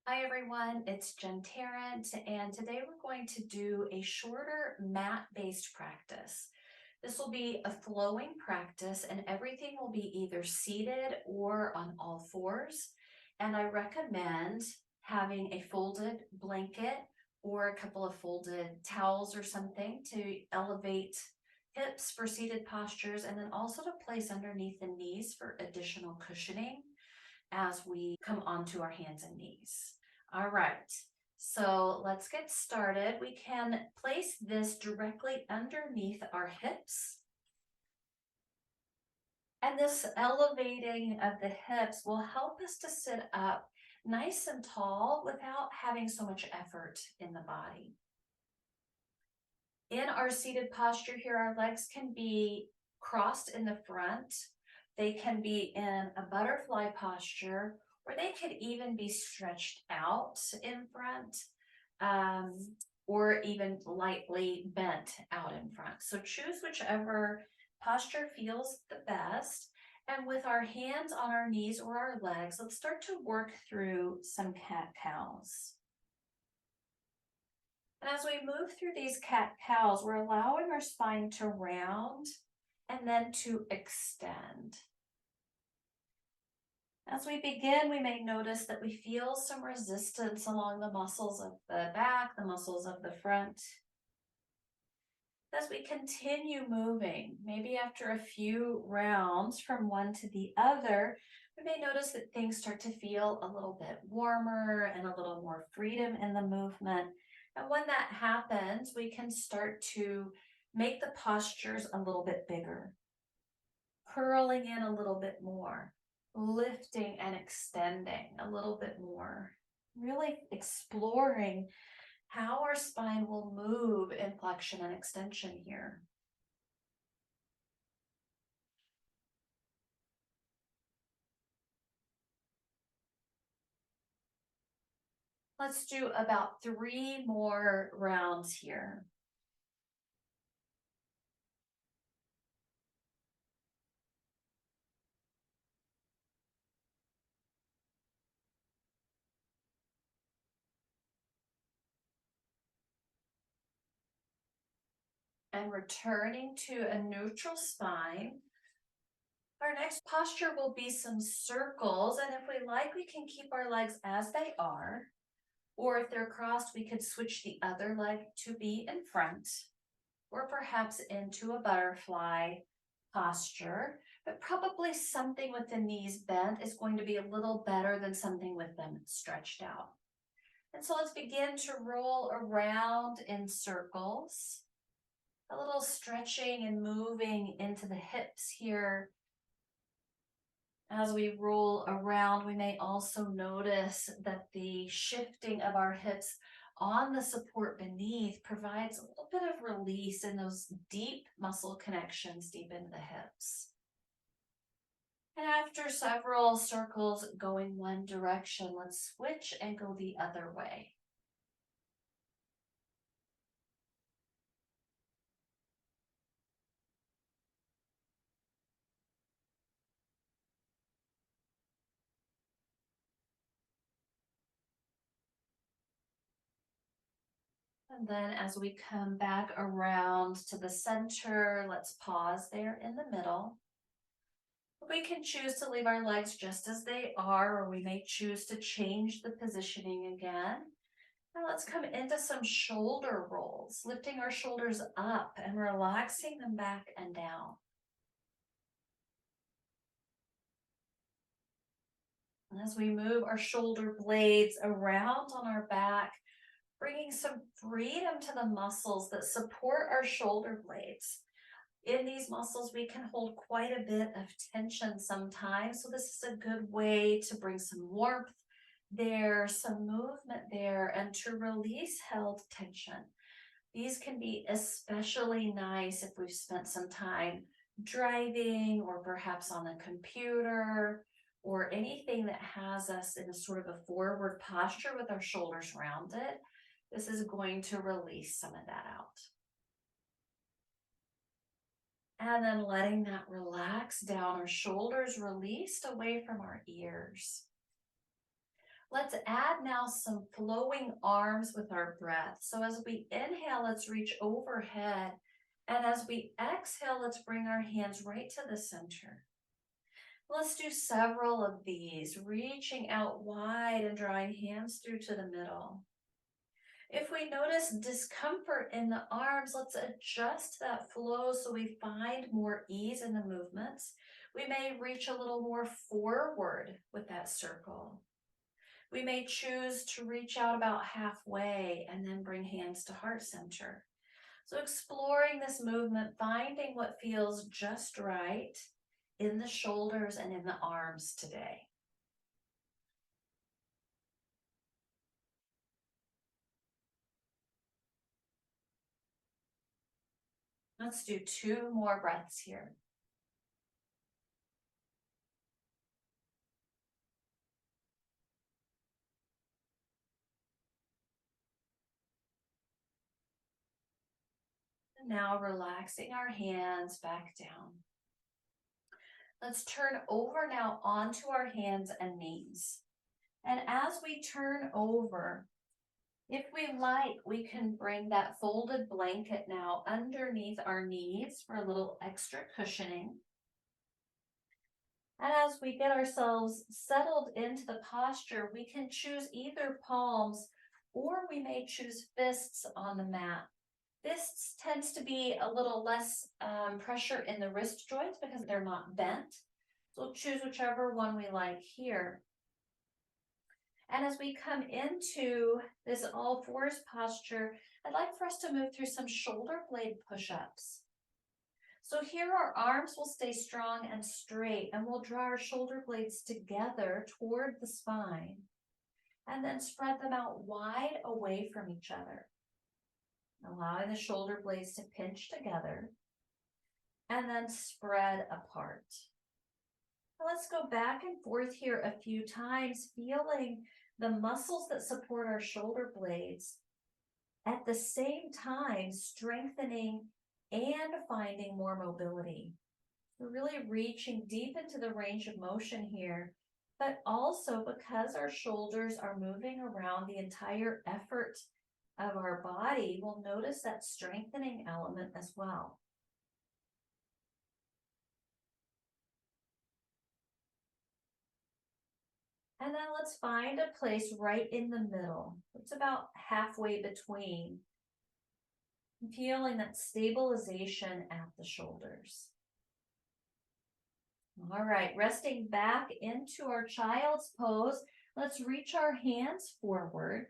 Hi everyone, it's Jen Tarrant, and today we're going to do a shorter mat-based practice. This will be a flowing practice and everything will be either seated or on all fours. And I recommend having a folded blanket or a couple of folded towels or something to elevate hips for seated postures and then also to place underneath the knees for additional cushioning as we come onto our hands and knees. All right, so let's get started. We can place this directly underneath our hips. And this elevating of the hips will help us to sit up nice and tall without having so much effort in the body. In our seated posture here, our legs can be crossed in the front. They can be in a butterfly posture, or they could even be stretched out in front, or even lightly bent out in front. So choose whichever posture feels the best. And with our hands on our knees or our legs, let's start to work through some cat-cows. And as we move through these cat-cows, we're allowing our spine to round and then to extend. As we begin, we may notice that we feel some resistance along the muscles of the back, the muscles of the front. As we continue moving, maybe after a few rounds from one to the other, we may notice that things start to feel a little bit warmer and a little more freedom in the movement. And when that happens, we can start to make the postures a little bit bigger, curling in a little bit more, lifting and extending a little bit more, really exploring how our spine will move in flexion and extension here. Let's do about 3 more rounds here. And returning to a neutral spine. Our next posture will be some circles, and if we like, we can keep our legs as they are, or if they're crossed, we could switch the other leg to be in front, or perhaps into a butterfly posture, but probably something with the knees bent is going to be a little better than something with them stretched out. And so let's begin to roll around in circles, a little stretching and moving into the hips here. As we roll around, we may also notice that the shifting of our hips on the support beneath provides a little bit of release in those deep muscle connections deep into the hips. And after several circles going one direction, let's switch and go the other way. And then as we come back around to the center, let's pause there in the middle. We can choose to leave our legs just as they are, or we may choose to change the positioning again. Now let's come into some shoulder rolls, lifting our shoulders up and relaxing them back and down. And as we move our shoulder blades around on our back, bringing some freedom to the muscles that support our shoulder blades. In these muscles, we can hold quite a bit of tension sometimes. So this is a good way to bring some warmth there, some movement there, and to release held tension. These can be especially nice if we've spent some time driving or perhaps on a computer or anything that has us in a sort of a forward posture with our shoulders rounded. This is going to release some of that out. And then letting that relax down, our shoulders released away from our ears. Let's add now some flowing arms with our breath. So as we inhale, let's reach overhead. And as we exhale, let's bring our hands right to the center. Let's do several of these, reaching out wide and drawing hands through to the middle. If we notice discomfort in the arms, let's adjust that flow so we find more ease in the movements. We may reach a little more forward with that circle. We may choose to reach out about halfway and then bring hands to heart center. So exploring this movement, finding what feels just right in the shoulders and in the arms today. Let's do 2 more breaths here. And now relaxing our hands back down. Let's turn over now onto our hands and knees. And as we turn over, if we like, we can bring that folded blanket now underneath our knees for a little extra cushioning. And as we get ourselves settled into the posture, we can choose either palms or we may choose fists on the mat. Fists tends to be a little less pressure in the wrist joints because they're not bent. So we'll choose whichever one we like here. And as we come into this all fours posture, I'd like for us to move through some shoulder blade push-ups. So here our arms will stay strong and straight, and we'll draw our shoulder blades together toward the spine, and then spread them out wide away from each other, allowing the shoulder blades to pinch together, and then spread apart. Now let's go back and forth here a few times, feeling the muscles that support our shoulder blades, at the same time strengthening and finding more mobility. We're really reaching deep into the range of motion here, but also because our shoulders are moving around the entire effort of our body, we'll notice that strengthening element as well. And then let's find a place right in the middle. It's about halfway between. Feeling that stabilization at the shoulders. All right, resting back into our child's pose. Let's reach our hands forward.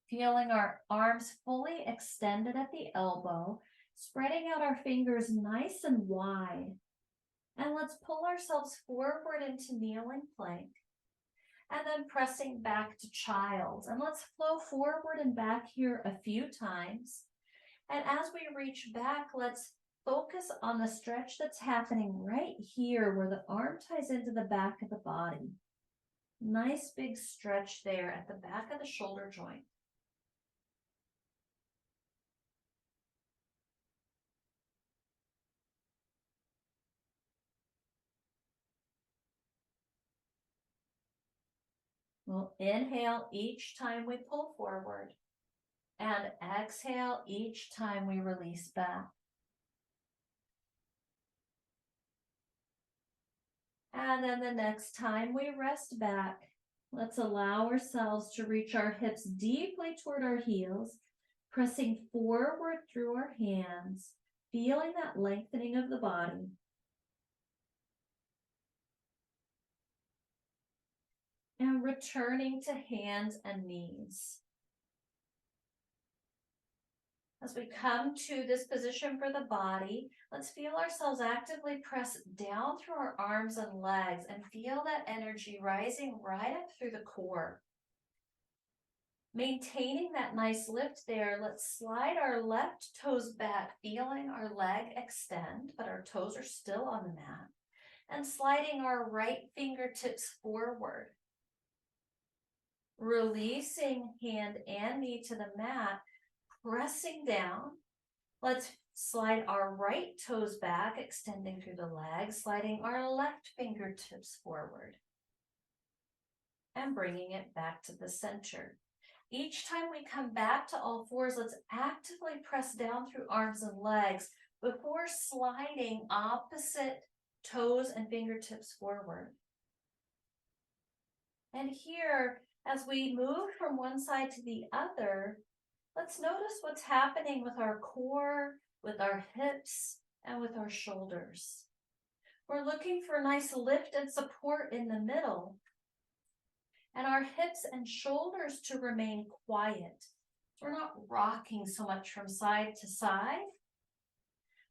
Feeling our arms fully extended at the elbow, spreading out our fingers nice and wide. And let's pull ourselves forward into kneeling plank. And then pressing back to child. And let's flow forward and back here a few times. And as we reach back, let's focus on the stretch that's happening right here where the arm ties into the back of the body. Nice big stretch there at the back of the shoulder joint. We'll inhale each time we pull forward and exhale each time we release back. And then the next time we rest back, let's allow ourselves to reach our hips deeply toward our heels, pressing forward through our hands, feeling that lengthening of the body. And returning to hands and knees. As we come to this position for the body, let's feel ourselves actively press down through our arms and legs and feel that energy rising right up through the core. Maintaining that nice lift there, let's slide our left toes back, feeling our leg extend, but our toes are still on the mat, and sliding our right fingertips forward. Releasing hand and knee to the mat, pressing down. Let's slide our right toes back, extending through the legs, sliding our left fingertips forward. and bringing it back to the center. Each time we come back to all fours, let's actively press down through arms and legs before sliding opposite toes and fingertips forward. And here, as we move from one side to the other, let's notice what's happening with our core, with our hips, and with our shoulders. We're looking for a nice lift and support in the middle, and our hips and shoulders to remain quiet. We're not rocking so much from side to side,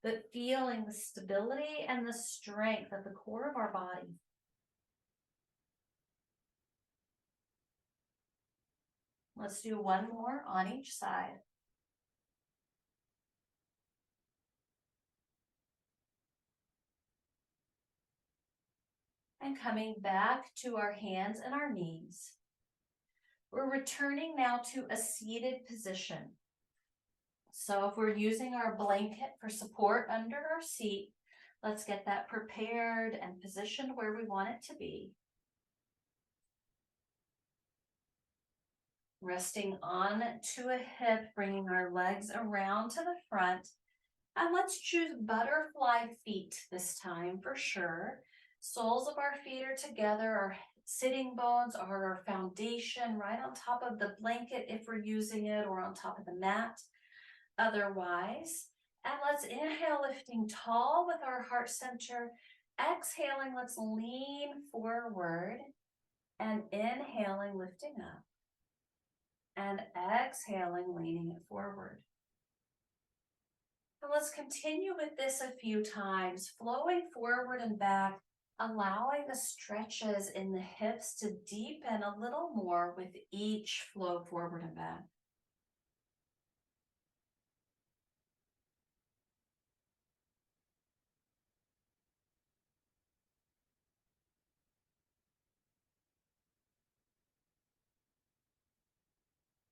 but feeling the stability and the strength at the core of our body. Let's do one more on each side. And coming back to our hands and our knees. We're returning now to a seated position. So if we're using our blanket for support under our seat, let's get that prepared and positioned where we want it to be. Resting on to a hip, bringing our legs around to the front. And let's choose butterfly feet this time for sure. Soles of our feet are together, our sitting bones are our foundation right on top of the blanket if we're using it, or on top of the mat otherwise. And let's inhale, lifting tall with our heart center. Exhaling, let's lean forward, and inhaling, lifting up, and exhaling, leaning it forward. And let's continue with this a few times, flowing forward and back, allowing the stretches in the hips to deepen a little more with each flow forward and back.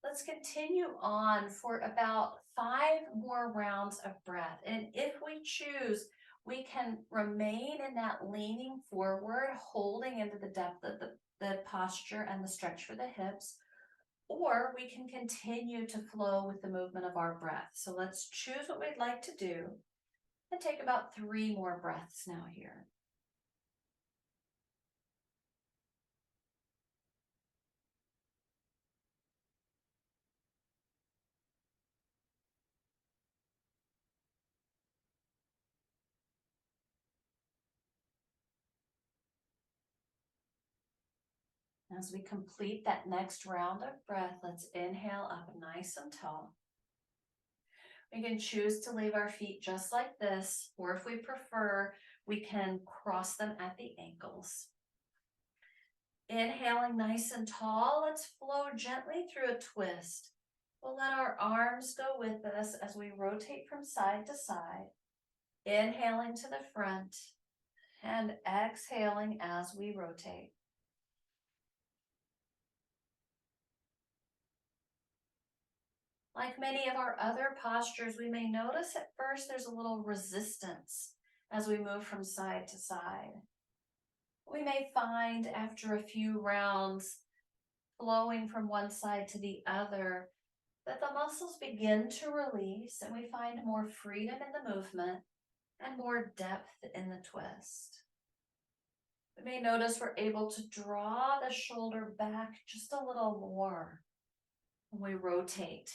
Let's continue on for about 5 more rounds of breath. And if we choose, we can remain in that leaning forward, holding into the depth of the posture and the stretch for the hips, or we can continue to flow with the movement of our breath. So let's choose what we'd like to do and take about 3 more breaths now here. As we complete that next round of breath, let's inhale up nice and tall. We can choose to leave our feet just like this, or if we prefer, we can cross them at the ankles. Inhaling nice and tall, let's flow gently through a twist. We'll let our arms go with us as we rotate from side to side. Inhaling to the front and exhaling as we rotate. Like many of our other postures, we may notice at first there's a little resistance as we move from side to side. We may find after a few rounds flowing from one side to the other that the muscles begin to release and we find more freedom in the movement and more depth in the twist. We may notice we're able to draw the shoulder back just a little more when we rotate.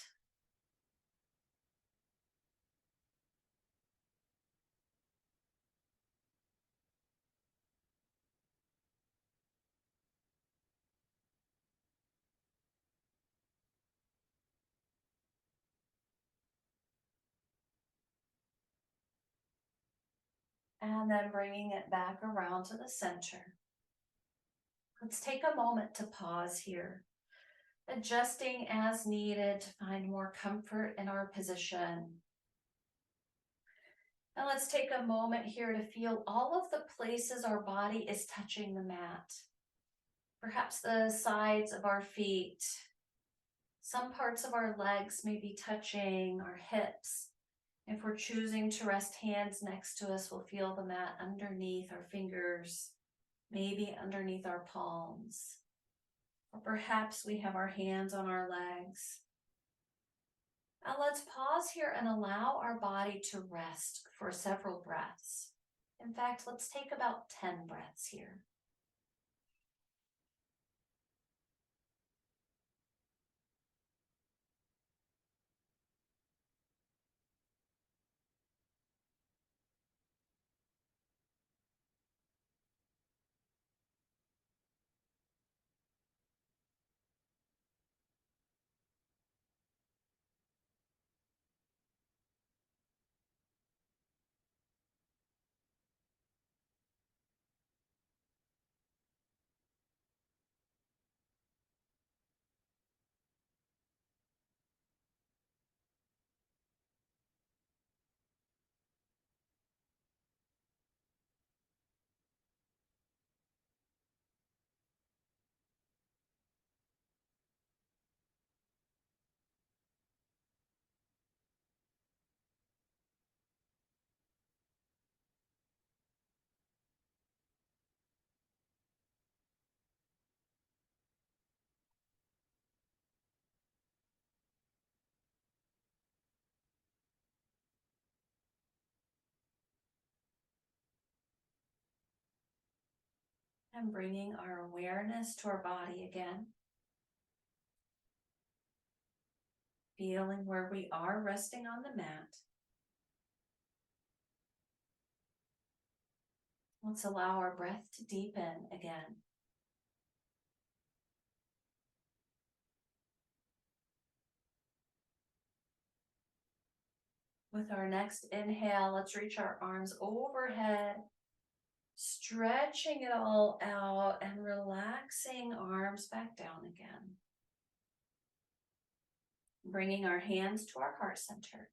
And then bringing it back around to the center. Let's take a moment to pause here, adjusting as needed to find more comfort in our position. And let's take a moment here to feel all of the places our body is touching the mat. Perhaps the sides of our feet. Some parts of our legs may be touching our hips. If we're choosing to rest hands next to us, we'll feel the mat underneath our fingers, maybe underneath our palms. Or perhaps we have our hands on our legs. Now let's pause here and allow our body to rest for several breaths. In fact, let's take about 10 breaths here. And bringing our awareness to our body again. Feeling where we are resting on the mat. Let's allow our breath to deepen again. With our next inhale, let's reach our arms overhead, stretching it all out and relaxing arms back down again. Bringing our hands to our heart center.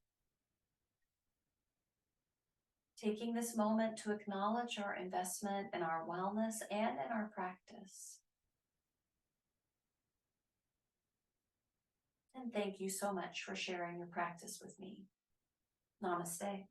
Taking this moment to acknowledge our investment in our wellness and in our practice. And thank you so much for sharing your practice with me. Namaste.